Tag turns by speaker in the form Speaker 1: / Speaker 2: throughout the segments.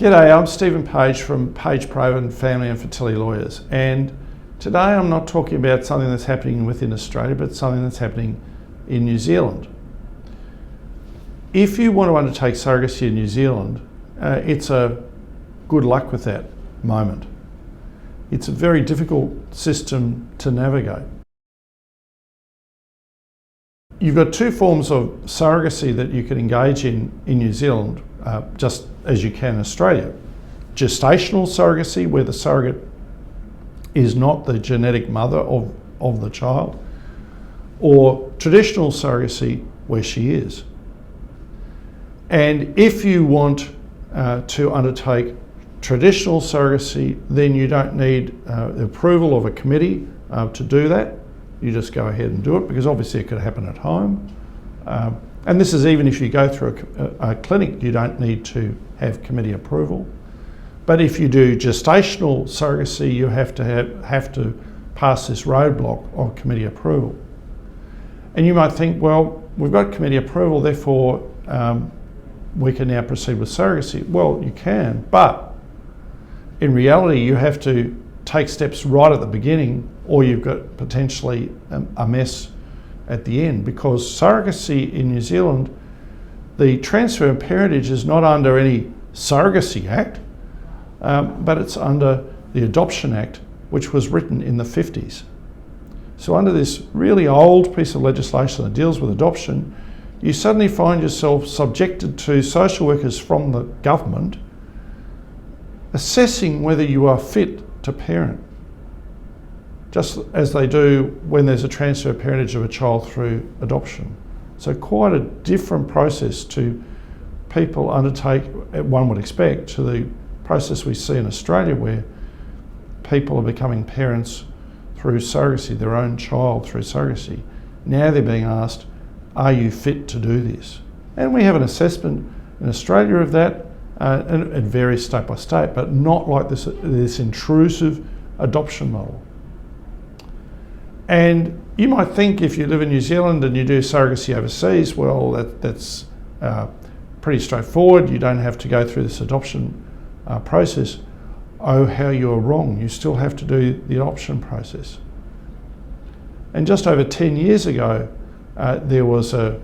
Speaker 1: G'day, I'm Stephen Page from Page Proven Family and Fertility Lawyers, and today I'm not talking about something that's happening within Australia, but something that's happening in New Zealand. If you want to undertake surrogacy in New Zealand, it's a good luck with that moment. It's a very difficult system to navigate. You've got two forms of surrogacy that you can engage in New Zealand, just as you can in Australia. Gestational surrogacy, where the surrogate is not the genetic mother of the child, or traditional surrogacy, where she is. And if you want to undertake traditional surrogacy, then you don't need the approval of a committee to do that. You just go ahead and do it, because obviously it could happen at home. And this is even if you go through a clinic, you don't need to have committee approval. But if you do gestational surrogacy, you have to pass this roadblock of committee approval. And you might think, well, we've got committee approval, therefore we can now proceed with surrogacy. Well, you can, but in reality, you have to take steps right at the beginning, or you've got potentially a mess at the end, because surrogacy in New Zealand, the transfer of parentage is not under any Surrogacy Act, but it's under the Adoption Act, which was written in the 50s. So under this really old piece of legislation that deals with adoption, you suddenly find yourself subjected to social workers from the government assessing whether you are fit to parent, just as they do when there's a transfer of parentage of a child through adoption. So quite a different process to people undertake, one would expect, to the process we see in Australia, where people are becoming parents through surrogacy, their own child through surrogacy. Now they're being asked, are you fit to do this? And we have an assessment in Australia of that, and it varies state by state, but not like this intrusive adoption model. And you might think, if you live in New Zealand and you do surrogacy overseas, well, that's pretty straightforward. You don't have to go through this adoption process. Oh, how you're wrong. You still have to do the adoption process. And just over 10 years ago, there was a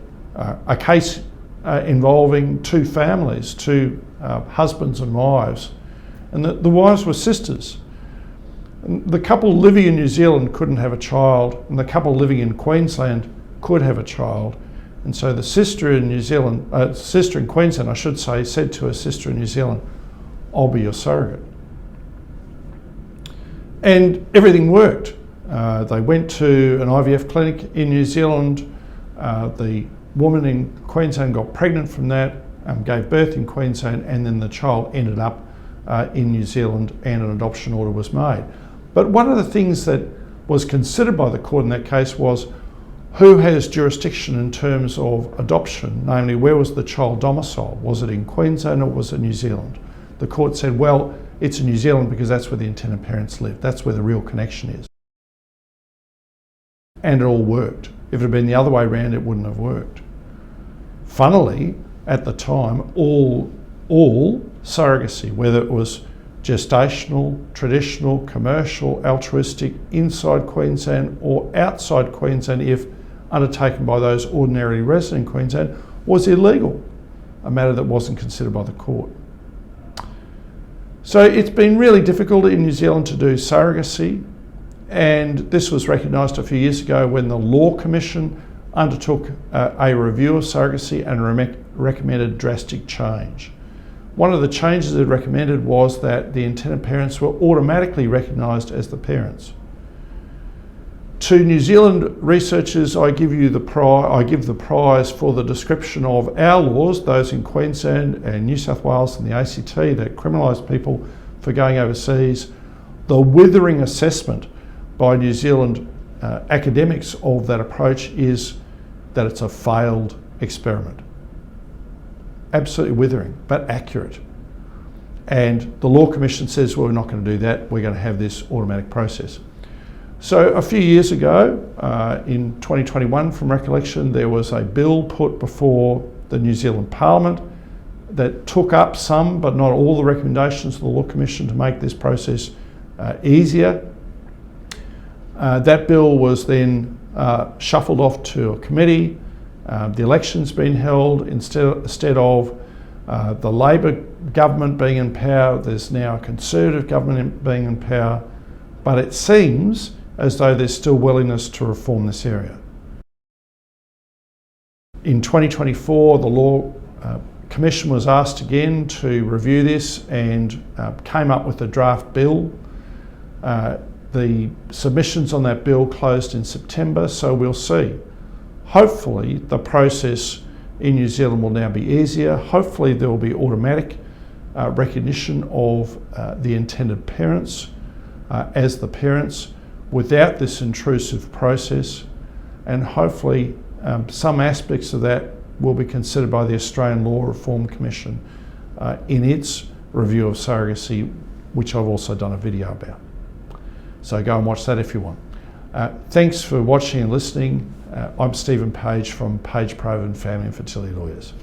Speaker 1: case involving two families, two husbands and wives, and the wives were sisters. And the couple living in New Zealand couldn't have a child, and the couple living in Queensland could have a child. And so the sister in New Zealand, sister in Queensland, I should say, said to her sister in New Zealand, "I'll be your surrogate." And everything worked. They went to an IVF clinic in New Zealand. The woman in Queensland got pregnant from that, gave birth in Queensland, and then the child ended up in New Zealand, and an adoption order was made. But one of the things that was considered by the court in that case was who has jurisdiction in terms of adoption, namely where was the child domiciled? Was it in Queensland or was it New Zealand? The court said, well, it's in New Zealand because that's where the intended parents live. That's where the real connection is. And it all worked. If it had been the other way around, it wouldn't have worked. Funnily, at the time, all surrogacy, whether it was gestational, traditional, commercial, altruistic, inside Queensland or outside Queensland, if undertaken by those ordinarily resident in Queensland, was illegal, a matter that wasn't considered by the court. So it's been really difficult in New Zealand to do surrogacy, and this was recognised a few years ago when the Law Commission undertook a review of surrogacy and recommended drastic change. One of the changes it recommended was that the intended parents were automatically recognised as the parents. To New Zealand researchers, I give the prize for the description of our laws, those in Queensland and New South Wales and the ACT that criminalise people for going overseas. The withering assessment by New Zealand academics of that approach is that it's a failed experiment. Absolutely withering, but accurate. And the Law Commission says, well, we're not going to do that, we're going to have this automatic process. So a few years ago, in 2021 from recollection, there was a bill put before the New Zealand Parliament that took up some, but not all, the recommendations of the Law Commission to make this process easier. That bill was then shuffled off to a committee. The election's been held instead of the Labor government being in power. There's now a Conservative government being in power, but it seems as though there's still willingness to reform this area. In 2024, the Law Commission was asked again to review this and came up with a draft bill. The submissions on that bill closed in September, so we'll see. Hopefully the process in New Zealand will now be easier. Hopefully there will be automatic recognition of the intended parents as the parents without this intrusive process, and hopefully some aspects of that will be considered by the Australian Law Reform Commission in its review of surrogacy, which I've also done a video about. So go and watch that if you want. Thanks for watching and listening. I'm Stephen Page from Page Proven Family and Fertility Lawyers.